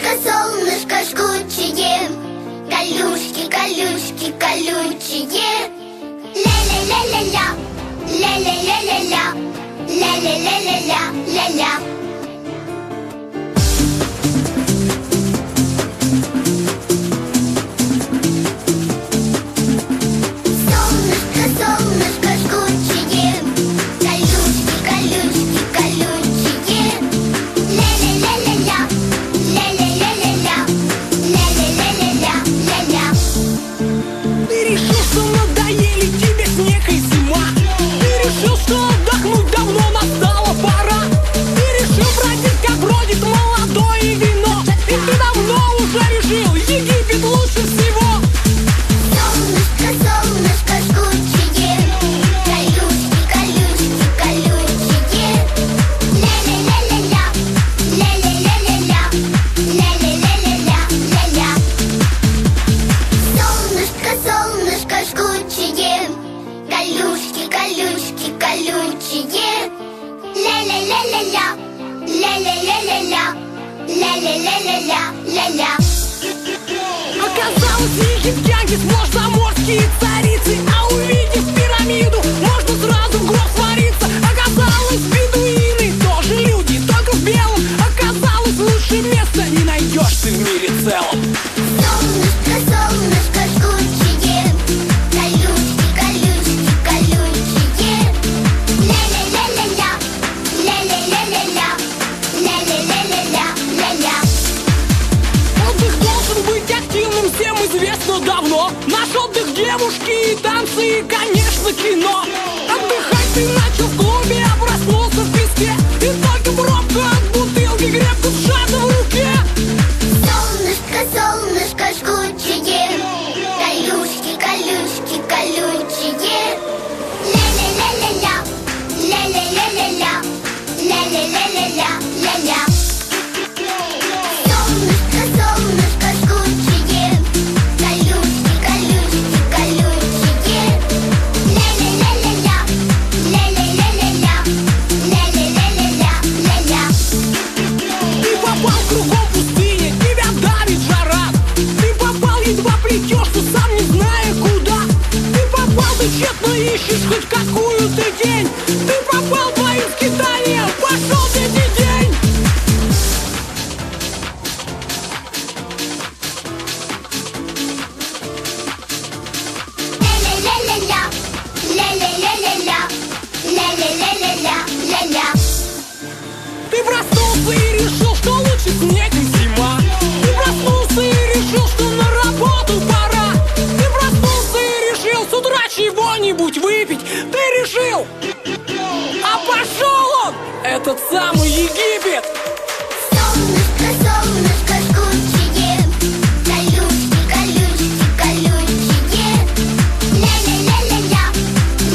солнышко жгучее, колючки, колючки, колючие. Ля-ля-ля-ля-ля, ля-ля-ля-ля-ля, ля-ля-ля-ля-ля-ля-ля. Солнышко жгучее, колючки, колючки, колючие. Ля-ля-ля-ля-ля, ля-ля-ля-ля-ля, ля-ля-ля-ля-ля-ля-ля. Ты решил, что надоели тебе снег и зима. Ты решил, что отдохнуть давно настала пора. Ты решил бродить, как бродит молодое вино. И ты давно уже решил, Египет лучше всего. Солнышко жгучее, колючки, колючки, колючие. Ля-ля-ля-ля-ля, ля-ля-ля-ля-ля, ля-ля-ля-ля-ля-ля-ля. Солнышко жгучее, колючки, колючки, колючие. Ля-ля-ля-ля-ля, ля-ля-ля-ля-ля, ля-ля-ля-ля-ля-ля-ля. Оказалось, египтянки сплошь заморские царицы. А увидев пирамиду, можно сразу в гроб свариться. Оказалось, бедуины тоже люди, только в белом. Оказалось, лучше места не найдешь ты в мире целом. Солнышко жгучее, колючки, колючки, колючие. Ля-ля-ля-ля-ля, ля-ля-ля-ля-ля, ля-ля-ля-ля-ля-ля-ля. Отдых должен быть активным, всем известно давно. Наш отдых — девушки и танцы, и, конечно, кино. Отдыхать ты начал в клубе, а проснулся в песке. И только пробка от бутылки крепко сжата в руке. Солнышко жгучее, колючки, колючки, колючие. Ля-ля-ля-ля-ля, ля-ля-ля-ля-ля, ля-ля-ля-ля-ля-ля-ля. Солнышко жгучее, колючки, колючки, колючие. Ля-ля-ля-ля-ля, ля-ля-ля-ля-ля, ля-ля-ля-ля-ля-ля-ля. Ты попал кругом пустыня, тебя давит жара. Ты попал, едва плетешься, сам не зная куда. Ты попал, ты тщетно ищешь хоть какую-то тень. Ты попал, твоим скитанием пошел третий день. Ля-ля-ля-ля-ля, ля-ля-ля-ля-ля, ля-ля-ля-ля-ля-ля-ля. Ты проснулся и решил, что лучше снег и зима. Ты проснулся и решил, что на работу пора. Ты проснулся и решил с утра чего-нибудь выпить. Ты решил, а пошел он, этот самый Египет. Солнышко жгучее, колючки, колючки, колючие. Ля-ля-ля-ля-ля,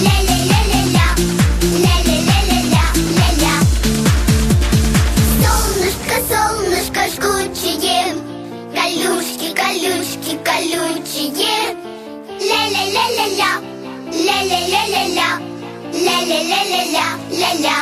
ля-ля-ля-ля-ля, ля-ля-ля-ля-ля-ля-ля. Солнышко жгучее, колючки, колючки, колючие. Ля-ля-ля-ля-ля, ля-ля-ля-ля-ля, ля-ля-ля-ля-ля-ля-ля.